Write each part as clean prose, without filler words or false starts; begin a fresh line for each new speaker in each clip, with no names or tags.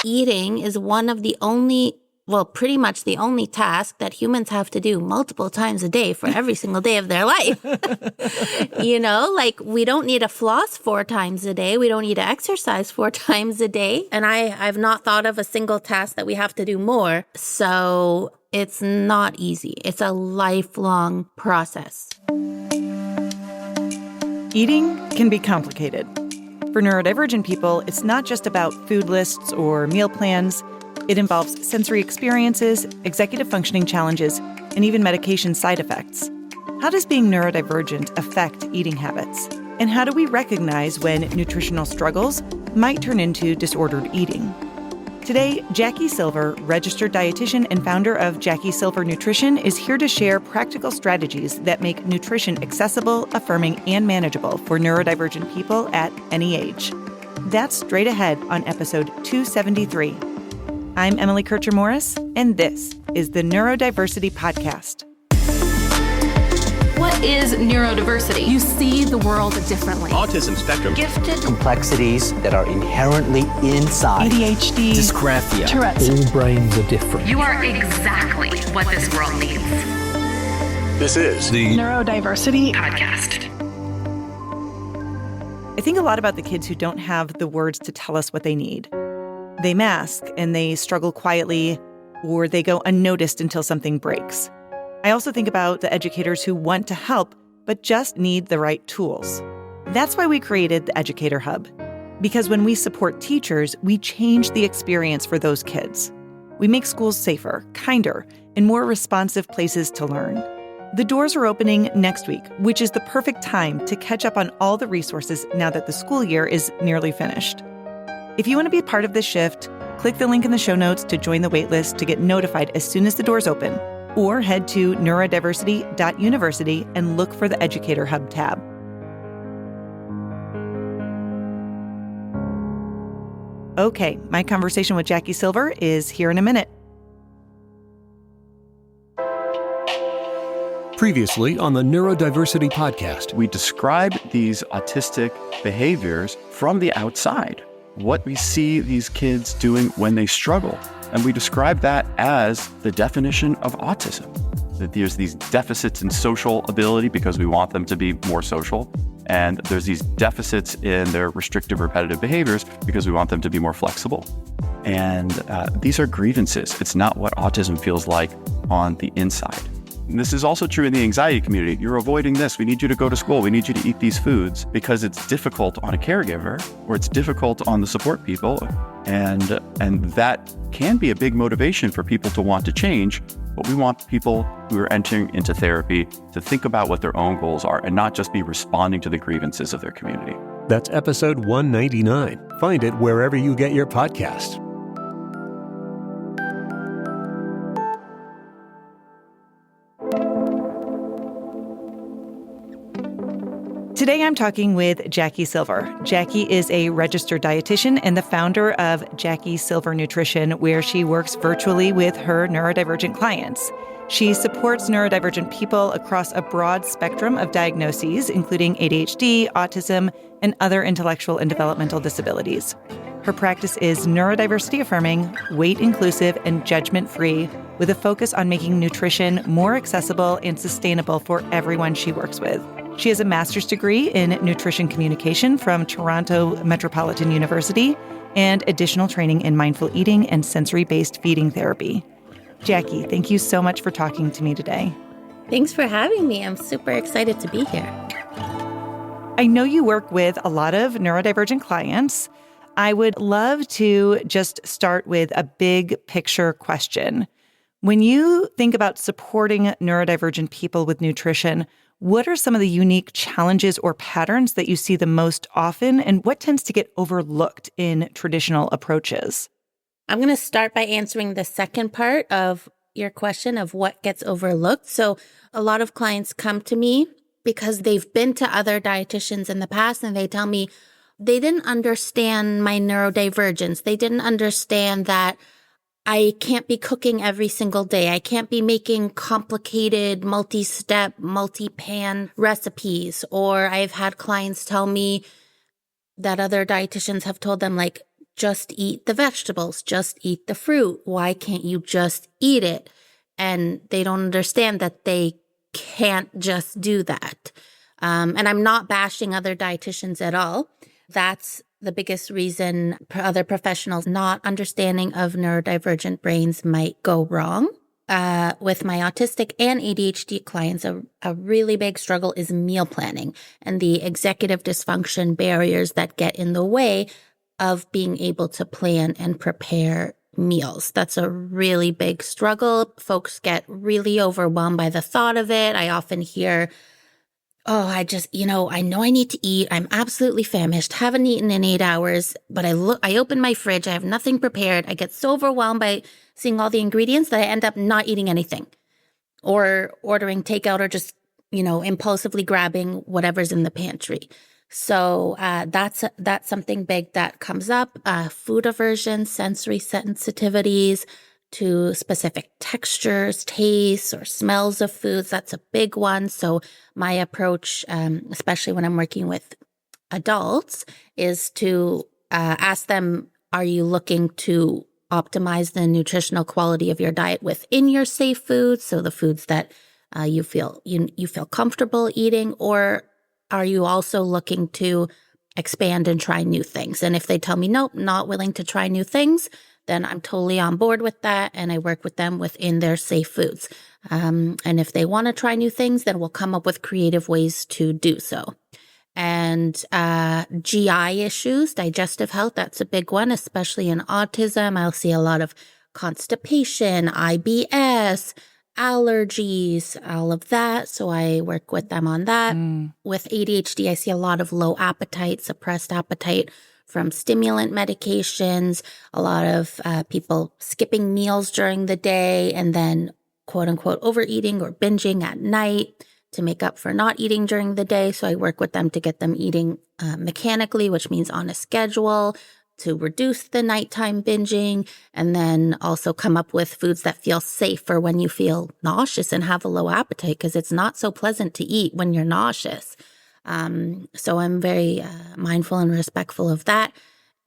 Eating is one of the only, well, pretty much the only task that humans have to do multiple times a day for every single day of their life. Like we don't need to floss 4 times a day. We don't need to exercise 4 times a day. And I've not thought of a single task that we have to do more. So it's not easy. It's a lifelong process.
Eating can be complicated. For neurodivergent people, it's not just about food lists or meal plans. It involves sensory experiences, executive functioning challenges, and even medication side effects. How does being neurodivergent affect eating habits? And how do we recognize when nutritional struggles might turn into disordered eating? Today, Jackie Silver, registered dietitian and founder of Jackie Silver Nutrition, is here to share practical strategies that make nutrition accessible, affirming, and manageable for neurodivergent people at any age. That's straight ahead on episode 273. I'm Emily Kircher-Morris, and this is the Neurodiversity Podcast.
What is neurodiversity? You see the world differently.
Autism spectrum.
Gifted.
Complexities that are inherently inside.
ADHD.
Dysgraphia.
Tourette's.
All brains are different.
You are exactly what this world needs.
This is the
Neurodiversity
Podcast.
I think a lot about the kids who don't have the words to tell us what they need. They mask and they struggle quietly, or they go unnoticed until something breaks. I also think about the educators who want to help, but just need the right tools. That's why we created the Educator Hub. Because when we support teachers, we change the experience for those kids. We make schools safer, kinder, and more responsive places to learn. The doors are opening next week, which is the perfect time to catch up on all the resources now that the school year is nearly finished. If you want to be part of this shift, click the link in the show notes to join the waitlist to get notified as soon as the doors open, or head to neurodiversity.university and look for the Educator Hub tab. Okay, my conversation with Jackie Silver is here in a minute.
Previously on the Neurodiversity Podcast.
We describe these autistic behaviors from the outside, what we see these kids doing when they struggle. And we describe that as the definition of autism, that there's these deficits in social ability because we want them to be more social. And there's these deficits in their restrictive repetitive behaviors because we want them to be more flexible. And these are grievances. It's not what autism feels like on the inside. And this is also true in the anxiety community. You're avoiding this. We need you to go to school. We need you to eat these foods because it's difficult on a caregiver or it's difficult on the support people. And that can be a big motivation for people to want to change. But we want people who are entering into therapy to think about what their own goals are and not just be responding to the grievances of their community.
That's episode 199. Find it wherever you get your podcast.
Today I'm talking with Jackie Silver. Jackie is a registered dietitian and the founder of Jackie Silver Nutrition, where she works virtually with her neurodivergent clients. She supports neurodivergent people across a broad spectrum of diagnoses, including ADHD, autism, and other intellectual and developmental disabilities. Her practice is neurodiversity affirming, weight inclusive, and judgment-free, with a focus on making nutrition more accessible and sustainable for everyone she works with. She has a master's degree in nutrition communication from Toronto Metropolitan University and additional training in mindful eating and sensory-based feeding therapy. Jackie, thank you so much for talking to me today.
Thanks for having me. I'm super excited to be here.
I know you work with a lot of neurodivergent clients. I would love to just start with a big picture question. When you think about supporting neurodivergent people with nutrition, what are some of the unique challenges or patterns that you see the most often, and what tends to get overlooked in traditional approaches?
I'm going to start by answering the second part of your question of what gets overlooked. So a lot of clients come to me because they've been to other dietitians in the past and they tell me they didn't understand my neurodivergence. They didn't understand that I can't be cooking every single day. I can't be making complicated, multi-step, multi-pan recipes. Or I've had clients tell me that other dietitians have told them, like, just eat the vegetables, just eat the fruit. Why can't you just eat it? And they don't understand that they can't just do that. And I'm not bashing other dietitians at all. That's the biggest reason other professionals not understanding of neurodivergent brains might go wrong. With my autistic and ADHD clients, a really big struggle is meal planning and the executive dysfunction barriers that get in the way of being able to plan and prepare meals. That's a really big struggle. Folks get really overwhelmed by the thought of it. I often hear, oh, I know I need to eat. I'm absolutely famished, haven't eaten in 8 hours, but I open my fridge. I have nothing prepared. I get so overwhelmed by seeing all the ingredients that I end up not eating anything or ordering takeout or just, impulsively grabbing whatever's in the pantry. So that's something big that comes up. Food aversion, sensory sensitivities to specific textures, tastes, or smells of foods. That's a big one. So my approach, especially when I'm working with adults, is to ask them, are you looking to optimize the nutritional quality of your diet within your safe foods? So the foods that you feel comfortable eating, or are you also looking to expand and try new things? And if they tell me, nope, not willing to try new things, then I'm totally on board with that. And I work with them within their safe foods. And if they want to try new things, then we'll come up with creative ways to do so. And GI issues, digestive health, that's a big one, especially in autism. I'll see a lot of constipation, IBS, allergies, all of that. So I work with them on that. With ADHD, I see a lot of low appetite, suppressed appetite from stimulant medications, a lot of people skipping meals during the day and then quote unquote overeating or binging at night to make up for not eating during the day. So I work with them to get them eating mechanically, which means on a schedule, to reduce the nighttime binging, and then also come up with foods that feel safe for when you feel nauseous and have a low appetite, because it's not so pleasant to eat when you're nauseous. So I'm very mindful and respectful of that.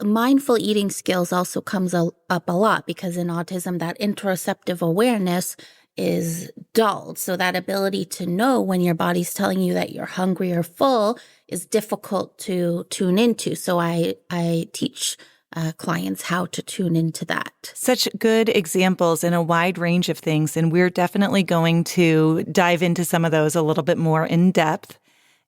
Mindful eating skills also comes up a lot because in autism, that interoceptive awareness is dulled. So that ability to know when your body's telling you that you're hungry or full is difficult to tune into. So I teach clients how to tune into that.
Such good examples in a wide range of things. And we're definitely going to dive into some of those a little bit more in depth.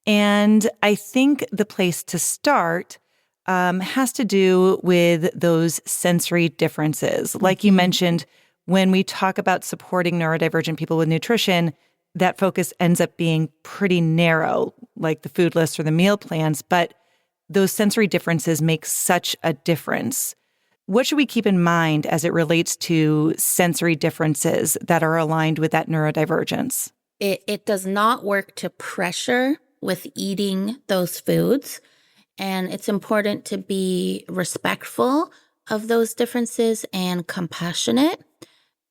And I think the place to start has to do with those sensory differences. Like you mentioned, when we talk about supporting neurodivergent people with nutrition, that focus ends up being pretty narrow, like the food lists or the meal plans, but those sensory differences make such a difference. What should we keep in mind as it relates to sensory differences that are aligned with that neurodivergence?
It does not work to pressure with eating those foods, and it's important to be respectful of those differences and compassionate.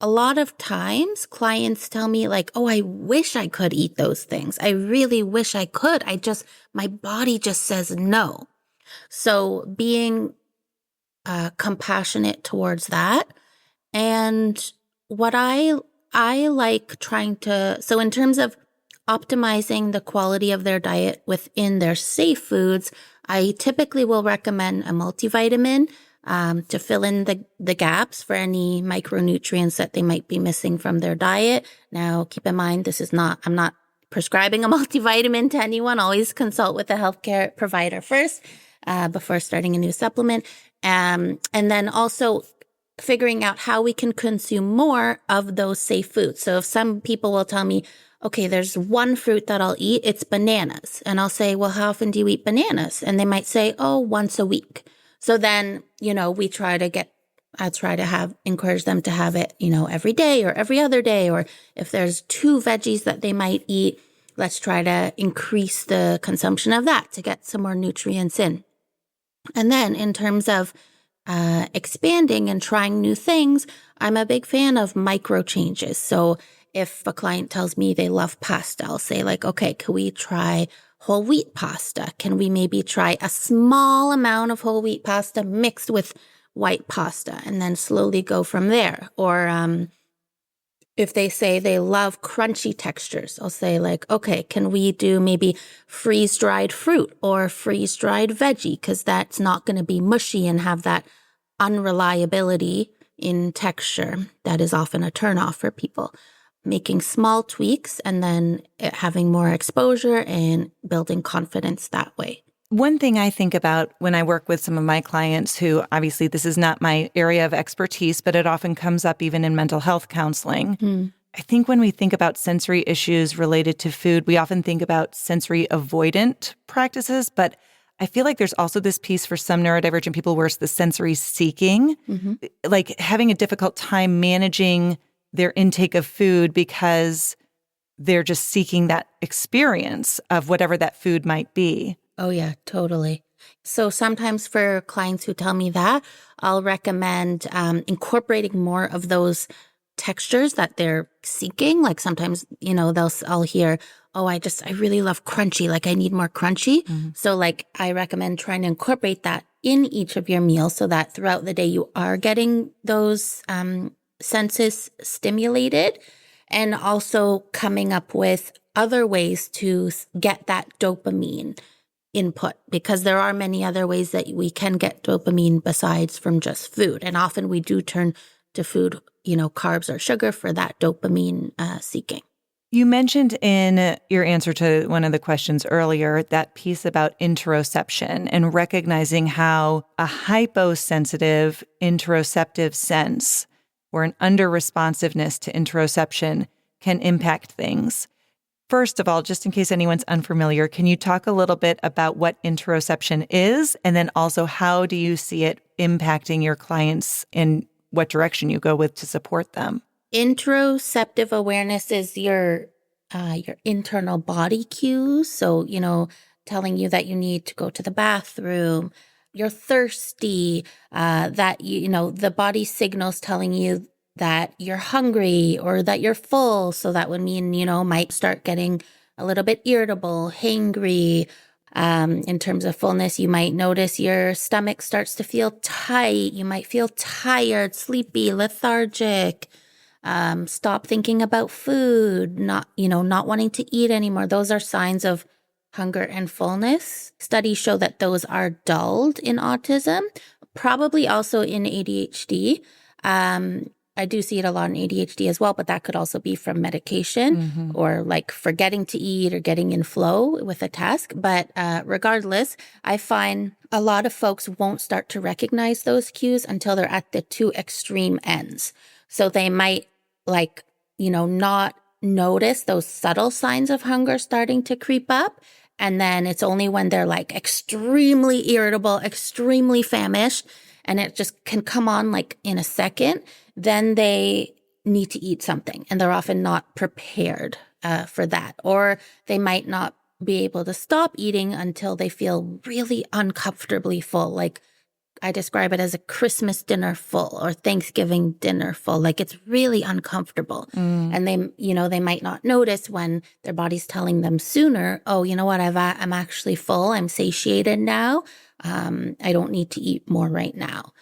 A lot of times clients tell me like, oh, I wish I could eat those things. I really wish I could. My body just says no. So being compassionate towards that. And what I like trying to, so in terms of optimizing the quality of their diet within their safe foods, I typically will recommend a multivitamin to fill in the gaps for any micronutrients that they might be missing from their diet. Now, keep in mind, I'm not prescribing a multivitamin to anyone. Always consult with a healthcare provider first before starting a new supplement. And then also figuring out how we can consume more of those safe foods. So if some people will tell me, okay, there's one fruit that I'll eat, it's bananas. And I'll say, well, how often do you eat bananas? And they might say, oh, once a week. So then, I try to encourage them to have it, every day or every other day. Or if there's 2 veggies that they might eat, let's try to increase the consumption of that to get some more nutrients in. And then in terms of expanding and trying new things, I'm a big fan of micro changes. So if a client tells me they love pasta, I'll say like, okay, can we try whole wheat pasta? Can we maybe try a small amount of whole wheat pasta mixed with white pasta and then slowly go from there. Or if they say they love crunchy textures, I'll say like, okay, can we do maybe freeze-dried fruit or freeze-dried veggie? Because that's not going to be mushy and have that unreliability in texture that is often a turnoff for people. Making small tweaks and then having more exposure and building confidence that way.
One thing I think about when I work with some of my clients who, obviously this is not my area of expertise, but it often comes up even in mental health counseling. I think when we think about sensory issues related to food, we often think about sensory avoidant practices, but I feel like there's also this piece for some neurodivergent people where it's the sensory seeking, like having a difficult time managing their intake of food because they're just seeking that experience of whatever that food might be.
Oh, yeah, totally. So sometimes for clients who tell me that, I'll recommend incorporating more of those textures that they're seeking. Like sometimes, I'll hear, oh, I really love crunchy. Like I need more crunchy. So like I recommend trying to incorporate that in each of your meals so that throughout the day you are getting those senses stimulated, and also coming up with other ways to get that dopamine input, because there are many other ways that we can get dopamine besides from just food. And often we do turn to food, carbs or sugar for that dopamine seeking.
You mentioned in your answer to one of the questions earlier, that piece about interoception and recognizing how a hyposensitive interoceptive sense or an under-responsiveness to interoception can impact things. First of all, just in case anyone's unfamiliar, can you talk a little bit about what interoception is? And then also, how do you see it impacting your clients and what direction you go with to support them?
Interoceptive awareness is your internal body cues. So, telling you that you need to go to the bathroom, you're thirsty, that, the body signals telling you that you're hungry or that you're full. So that would mean, might start getting a little bit irritable, hangry. In terms of fullness, you might notice your stomach starts to feel tight. You might feel tired, sleepy, lethargic. Stop thinking about food, not wanting to eat anymore. Those are signs of hunger and fullness. Studies show that those are dulled in autism, probably also in ADHD. I do see it a lot in ADHD as well, but that could also be from medication or like forgetting to eat or getting in flow with a task. But regardless, I find a lot of folks won't start to recognize those cues until they're at the two extreme ends. So they might not notice those subtle signs of hunger starting to creep up. And then it's only when they're like extremely irritable, extremely famished, and it just can come on like in a second, then they need to eat something. And they're often not prepared for that. Or they might not be able to stop eating until they feel really uncomfortably full. Like I describe it as a Christmas dinner full or Thanksgiving dinner full. Like it's really uncomfortable. And they might not notice when their body's telling them sooner, oh, you know what, I'm actually full. I'm satiated now. I don't need to eat more right now.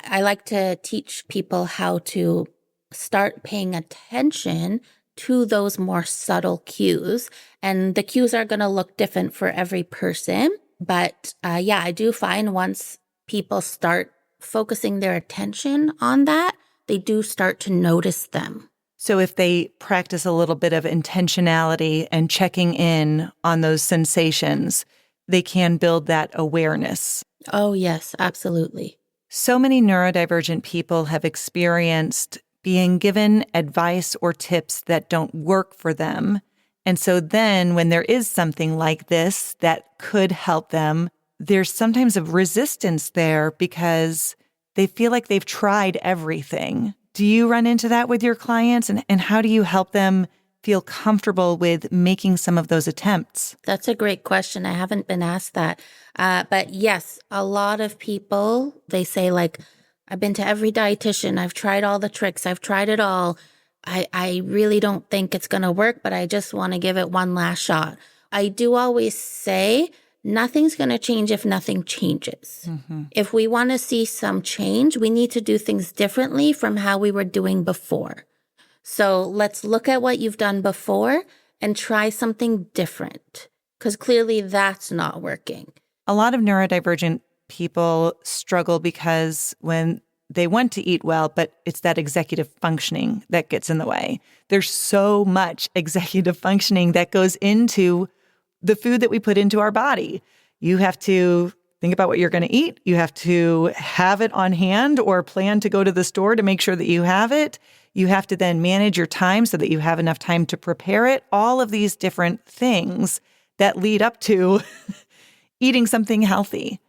I like to teach people how to start paying attention to those more subtle cues. And the cues are going to look different for every person. But I do find once people start focusing their attention on that, they do start to notice them.
So if they practice a little bit of intentionality and checking in on those sensations, they can build that awareness.
Oh, yes, absolutely.
So many neurodivergent people have experienced being given advice or tips that don't work for them. And so then when there is something like this that could help them, there's sometimes a resistance there because they feel like they've tried everything. Do you run into that with your clients? And how do you help them feel comfortable with making some of those attempts?
That's a great question. I haven't been asked that. But yes, a lot of people, they say like, I've been to every dietitian. I've tried all the tricks. I've tried it all. I really don't think it's going to work, but I just want to give it one last shot. I do always say nothing's going to change if nothing changes. If we want to see some change, we need to do things differently from how we were doing before. So let's look at what you've done before and try something different, because clearly that's not working.
A lot of neurodivergent people struggle because when they want to eat well, but it's that executive functioning that gets in the way. There's so much executive functioning that goes into the food that we put into our body. You have to think about what you're going to eat. You have to have it on hand or plan to go to the store to make sure that you have it. You have to then manage your time so that you have enough time to prepare it. All of these different things that lead up to eating something healthy.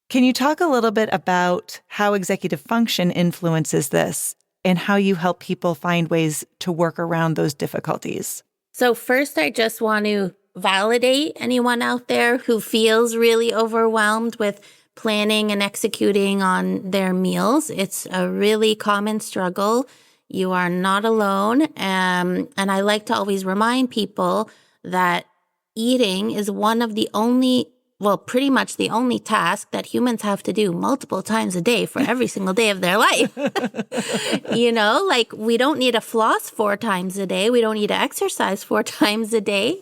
Can you talk a little bit about how executive function influences this and how you help people find ways to work around those difficulties?
So first, I just want to validate anyone out there who feels really overwhelmed with planning and executing on their meals. It's a really common struggle. You are not alone. And I like to always remind people that eating is one of the only, well, pretty much the only task that humans have to do multiple times a day for every single day of their life. Like we don't need to floss 4 times a day. We don't need to exercise 4 times a day.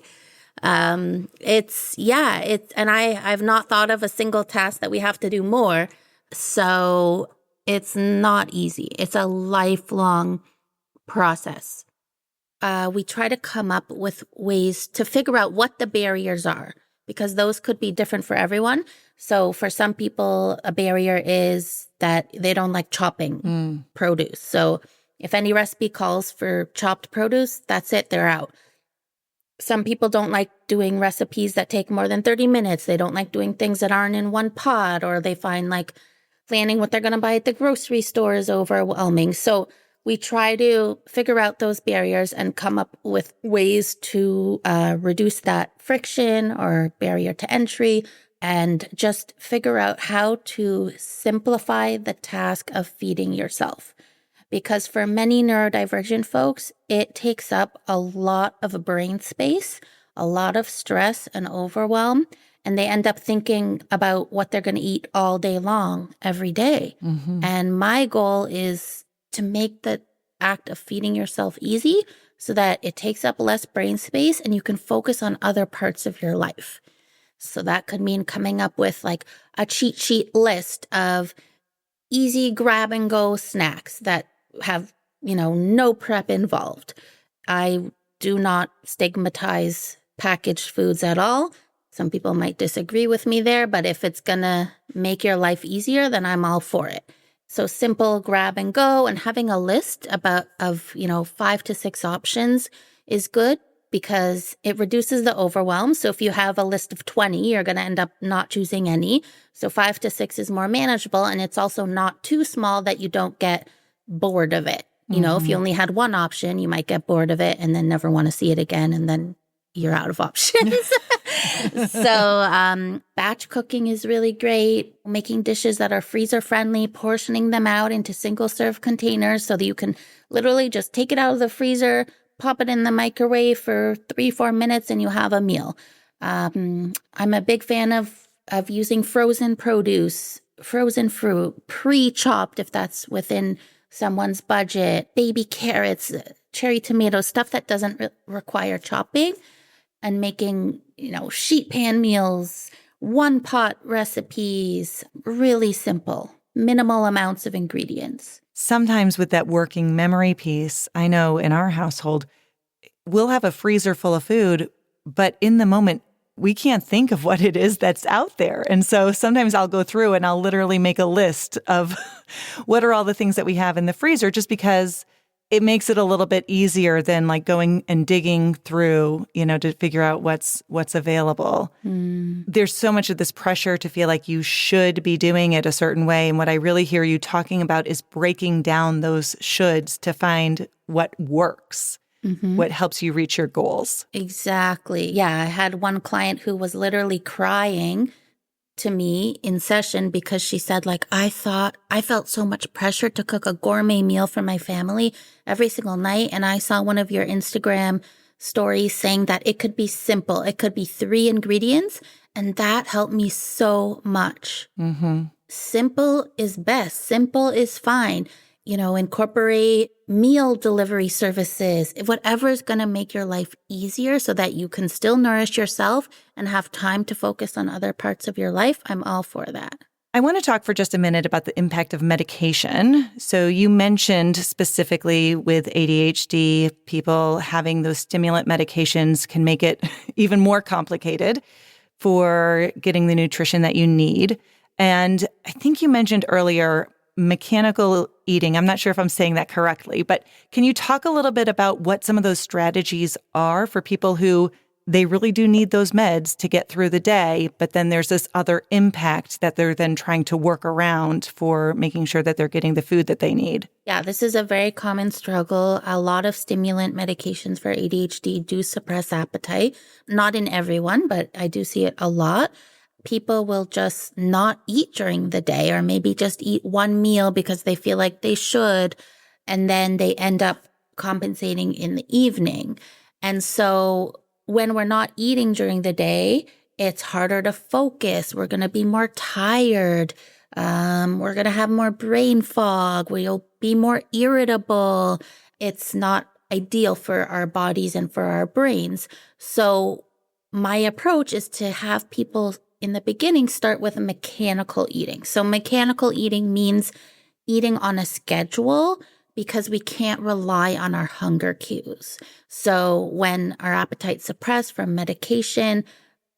And I've not thought of a single task that we have to do more. So it's not easy. It's a lifelong process. We try to come up with ways to figure out what the barriers are, because those could be different for everyone. So for some people, a barrier is that they don't like chopping produce. So if any recipe calls for chopped produce, that's it, they're out. Some people don't like doing recipes that take more than 30 minutes. They don't like doing things that aren't in one pot, or they find like planning what they're going to buy at the grocery store is overwhelming. So we try to figure out those barriers and come up with ways to reduce that friction or barrier to entry, and just figure out how to simplify the task of feeding yourself. Because for many neurodivergent folks, it takes up a lot of brain space, a lot of stress and overwhelm, and they end up thinking about what they're going to eat all day long, every day. And my goal is to make the act of feeding yourself easy so that it takes up less brain space and you can focus on other parts of your life. So that could mean coming up with like a cheat sheet list of easy grab and go snacks that have, no prep involved. I do not stigmatize packaged foods at all. Some people might disagree with me there, but if it's going to make your life easier, then I'm all for it. So simple grab and go, and having a list of 5 to 6 options is good because it reduces the overwhelm. So if you have a list of 20, you're going to end up not choosing any. So 5 to 6 is more manageable, and it's also not too small that you don't get bored of it. If you only had one option, you might get bored of it and then never want to see it again, and then you're out of options. So batch cooking is really great. Making dishes that are freezer friendly, portioning them out into single serve containers so that you can literally just take it out of the freezer, pop it in the microwave for 3-4 minutes, and you have a meal. I'm a big fan of using frozen produce, frozen fruit, pre-chopped if that's within someone's budget, baby carrots, cherry tomatoes, stuff that doesn't require chopping, and making, sheet pan meals, one pot recipes, really simple, minimal amounts of ingredients.
Sometimes with that working memory piece, I know in our household, we'll have a freezer full of food, but in the moment, we can't think of what it is that's out there. And so sometimes I'll go through and I'll literally make a list of what are all the things that we have in the freezer, just because it makes it a little bit easier than like going and digging through, to figure out what's available. There's so much of this pressure to feel like you should be doing it a certain way. And what I really hear you talking about is breaking down those shoulds to find what works. What helps you reach your goals.
Exactly. Yeah. I had one client who was literally crying to me in session because she said, I felt so much pressure to cook a gourmet meal for my family every single night. And I saw one of your Instagram stories saying that it could be simple. It could be 3 ingredients And that helped me so much.
Mm-hmm.
Simple is best. Simple is fine. Incorporate meal delivery services, whatever is going to make your life easier so that you can still nourish yourself and have time to focus on other parts of your life. I'm all for that.
I want to talk for just a minute about the impact of medication. So you mentioned specifically with ADHD, people having those stimulant medications can make it even more complicated for getting the nutrition that you need. And I think you mentioned earlier mechanical eating. I'm not sure if I'm saying that correctly, but can you talk a little bit about what some of those strategies are for people who they really do need those meds to get through the day, but then there's this other impact that they're then trying to work around for making sure that they're getting the food that they need?
Yeah, this is a very common struggle. A lot of stimulant medications for ADHD do suppress appetite. Not in everyone, but I do see it a lot. People will just not eat during the day or maybe just eat one meal because they feel like they should, and then they end up compensating in the evening. And so when we're not eating during the day, it's harder to focus. We're going to be more tired. We're going to have more brain fog. We'll be more irritable. It's not ideal for our bodies and for our brains. So my approach is to have people in the beginning start with mechanical eating. So mechanical eating means eating on a schedule because we can't rely on our hunger cues. So when our appetite's suppressed from medication,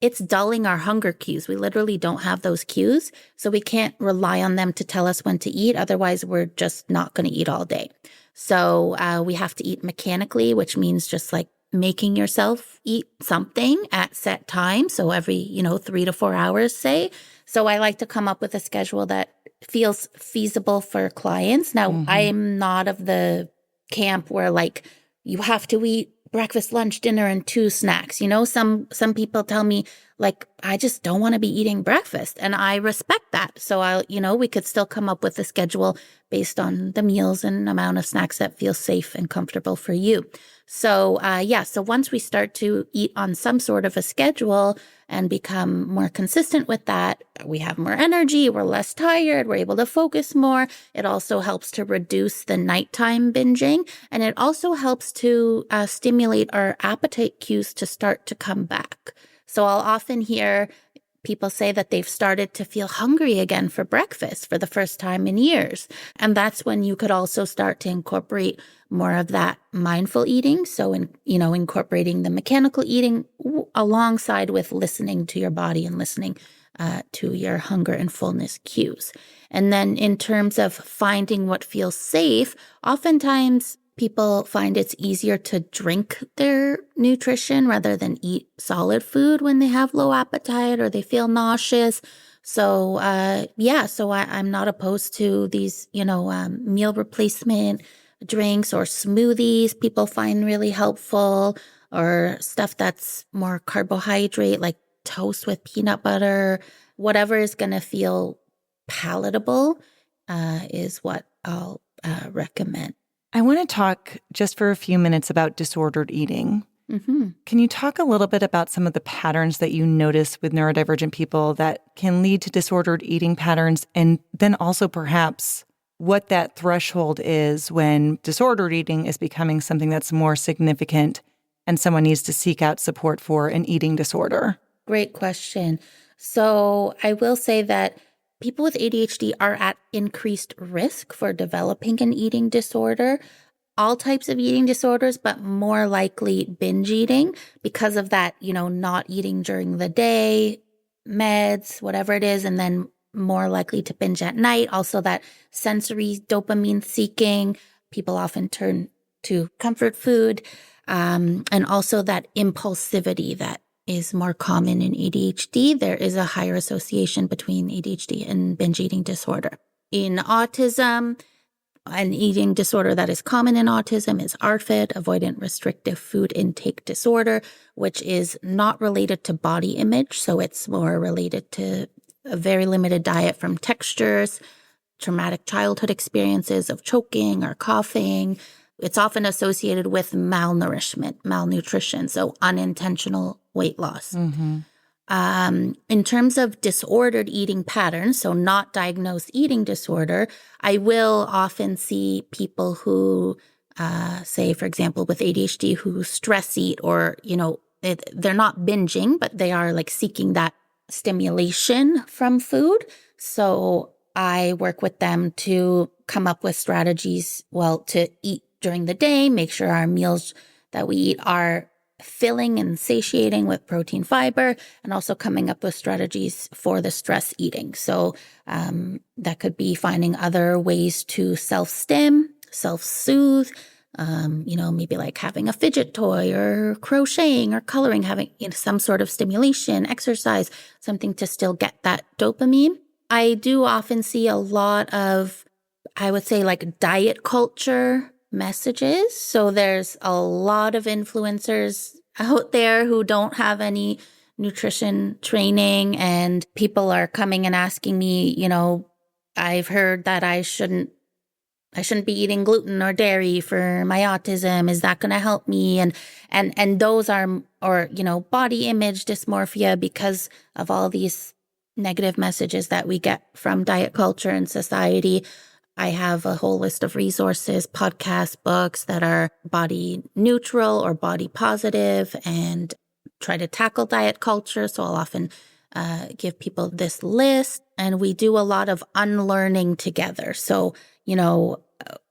it's dulling our hunger cues. We literally don't have those cues, so we can't rely on them to tell us when to eat. Otherwise, we're just not going to eat all day. So we have to eat mechanically, which means just like making yourself eat something at set times. So every, 3 to 4 hours, say. So I like to come up with a schedule that feels feasible for clients. Now, I'm not of the camp where like you have to eat breakfast, lunch, dinner, and 2 snacks. Some people tell me like, I just don't want to be eating breakfast. And I respect that. So we could still come up with a schedule based on the meals and amount of snacks that feel safe and comfortable for you. So so once we start to eat on some sort of a schedule and become more consistent with that, we have more energy, we're less tired, we're able to focus more. It also helps to reduce the nighttime binging, and it also helps to stimulate our appetite cues to start to come back. So I'll often hear people say that they've started to feel hungry again for breakfast for the first time in years. And that's when you could also start to incorporate more of that mindful eating. So, incorporating the mechanical eating alongside with listening to your body and listening to your hunger and fullness cues. And then in terms of finding what feels safe, oftentimes people find it's easier to drink their nutrition rather than eat solid food when they have low appetite or they feel nauseous. So, I'm not opposed to these, meal replacement drinks or smoothies people find really helpful, or stuff that's more carbohydrate, like toast with peanut butter. Whatever is going to feel palatable is what I'll recommend.
I want to talk just for a few minutes about disordered eating. Mm-hmm. Can you talk a little bit about some of the patterns that you notice with neurodivergent people that can lead to disordered eating patterns, and then also perhaps what that threshold is when disordered eating is becoming something that's more significant and someone needs to seek out support for an eating disorder?
Great question. So I will say that people with ADHD are at increased risk for developing an eating disorder. All types of eating disorders, but more likely binge eating because of that, not eating during the day, meds, whatever it is, and then more likely to binge at night. Also that sensory dopamine seeking. People often turn to comfort food. And also that impulsivity that is more common in ADHD. There is a higher association between ADHD and binge eating disorder. In autism, an eating disorder that is common in autism is ARFID, avoidant restrictive food intake disorder, which is not related to body image. So it's more related to a very limited diet from textures, traumatic childhood experiences of choking or coughing. It's often associated with malnutrition, so unintentional weight loss. Mm-hmm. In terms of disordered eating patterns, so not diagnosed eating disorder, I will often see people who, say, for example, with ADHD, who stress eat, or, they're not binging, but they are like seeking that stimulation from food. So I work with them to come up with strategies, to eat during the day, make sure our meals that we eat are filling and satiating with protein, fiber, and also coming up with strategies for the stress eating. So that could be finding other ways to self-stim, self-soothe, maybe like having a fidget toy or crocheting or coloring, having some sort of stimulation, exercise, something to still get that dopamine. I do often see a lot of, I would say, like diet culture messages. So there's a lot of influencers out there who don't have any nutrition training, and people are coming and asking me, I've heard that I shouldn't be eating gluten or dairy for my autism. Is that going to help me? And those are, or, body image dysmorphia, because of all these negative messages that we get from diet culture and society. I have a whole list of resources, podcasts, books that are body neutral or body positive and try to tackle diet culture. So I'll often give people this list, and we do a lot of unlearning together. So,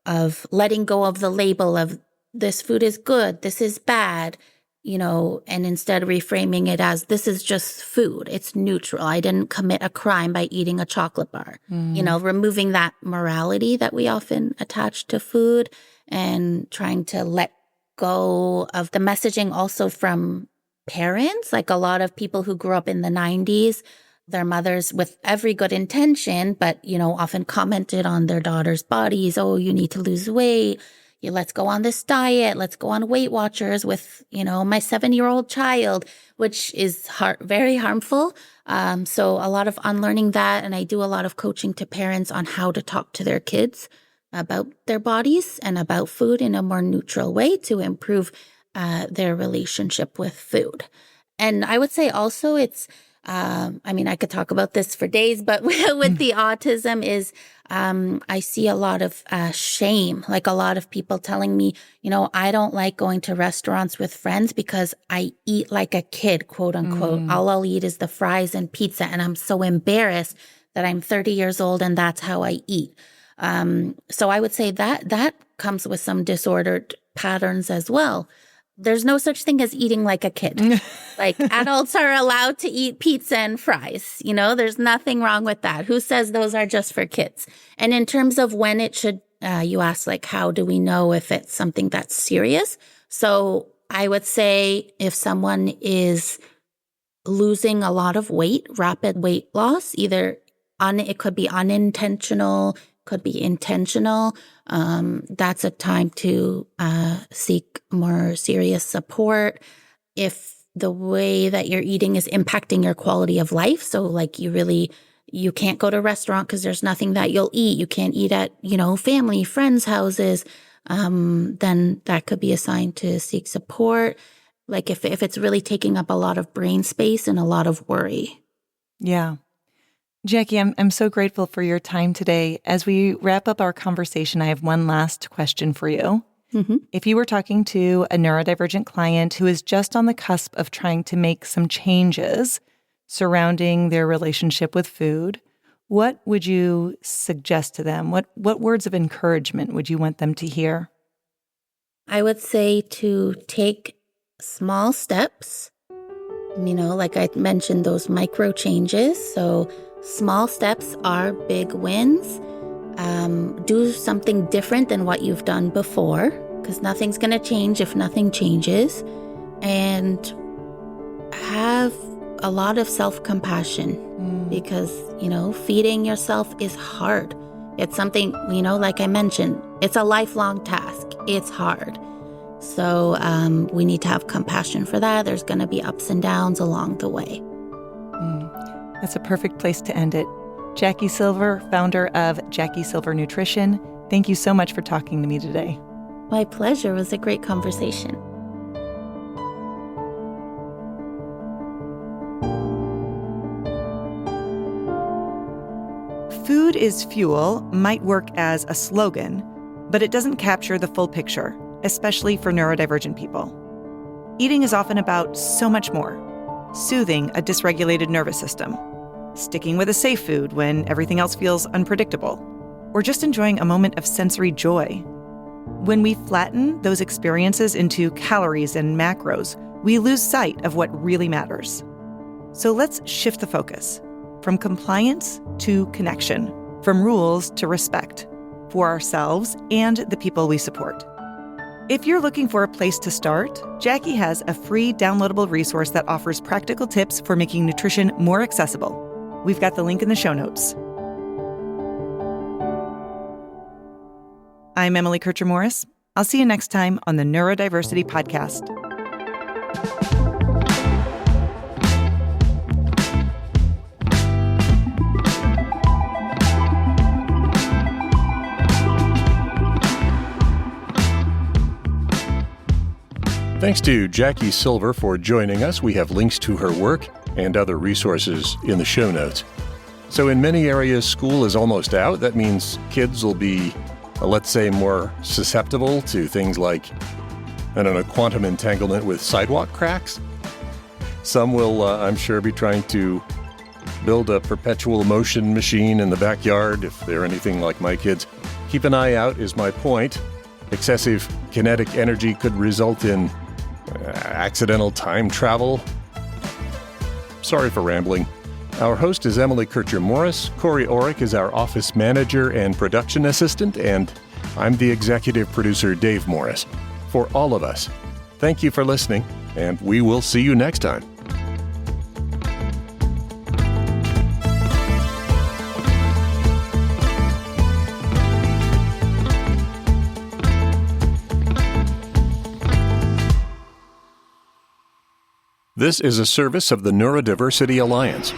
of letting go of the label of this food is good, this is bad, and instead reframing it as this is just food. It's neutral. I didn't commit a crime by eating a chocolate bar. Removing that morality that we often attach to food and trying to let go of the messaging also from parents. Like a lot of people who grew up in the 90s, their mothers, with every good intention, but, often commented on their daughters' bodies. Oh, you need to lose weight. Let's go on this diet. Let's go on Weight Watchers with, my 7-year-old child, which is very harmful. So a lot of unlearning that. And I do a lot of coaching to parents on how to talk to their kids about their bodies and about food in a more neutral way to improve their relationship with food. And I would say also it's, I could talk about this for days, but with the autism is, I see a lot of shame, like a lot of people telling me, I don't like going to restaurants with friends because I eat like a kid, quote unquote. All I'll eat is the fries and pizza. And I'm so embarrassed that I'm 30 years old and that's how I eat. So I would say that comes with some disordered patterns as well. There's no such thing as eating like a kid. Like adults are allowed to eat pizza and fries. There's nothing wrong with that. Who says those are just for kids? And in terms of when it should, you ask, like, how do we know if it's something that's serious? So I would say if someone is losing a lot of weight, rapid weight loss, either it could be unintentional, could be intentional, that's a time to seek more serious support. If the way that you're eating is impacting your quality of life, so like you can't go to a restaurant because there's nothing that you'll eat, you can't eat at, family, friends' houses, then that could be a sign to seek support. Like if it's really taking up a lot of brain space and a lot of worry.
Yeah. Jackie, I'm so grateful for your time today. As we wrap up our conversation, I have one last question for you. Mm-hmm. If you were talking to a neurodivergent client who is just on the cusp of trying to make some changes surrounding their relationship with food, what would you suggest to them? What words of encouragement would you want them to hear?
I would say to take small steps, like I mentioned, those micro changes. So small steps are big wins. Do something different than what you've done before, because nothing's going to change if nothing changes. And have a lot of self-compassion because, feeding yourself is hard. It's something, like I mentioned, it's a lifelong task. It's hard. So we need to have compassion for that. There's going to be ups and downs along the way.
That's a perfect place to end it. Jackie Silver, founder of Jackie Silver Nutrition, thank you so much for talking to me today.
My pleasure. It was a great conversation.
food is fuel might work as a slogan, but it doesn't capture the full picture, especially for neurodivergent people. Eating is often about so much more. Soothing a dysregulated nervous system, sticking with a safe food when everything else feels unpredictable, or just enjoying a moment of sensory joy. When we flatten those experiences into calories and macros, we lose sight of what really matters. So let's shift the focus from compliance to connection, from rules to respect, for ourselves and the people we support. If you're looking for a place to start, Jackie has a free downloadable resource that offers practical tips for making nutrition more accessible. We've got the link in the show notes. I'm Emily Kircher-Morris. I'll see you next time on the Neurodiversity Podcast.
Thanks to Jackie Silver for joining us. We have links to her work and other resources in the show notes. So in many areas, school is almost out. That means kids will be, let's say, more susceptible to things like, quantum entanglement with sidewalk cracks. Some will, I'm sure, be trying to build a perpetual motion machine in the backyard if they're anything like my kids. Keep an eye out is my point. Excessive kinetic energy could result in accidental time travel. Sorry for rambling. Our host is Emily Kircher-Morris. Corey Orrick is our office manager and production assistant, and I'm the executive producer, Dave Morris. For all of us, thank you for listening, and we will see you next time. This is a service of the Neurodiversity Alliance.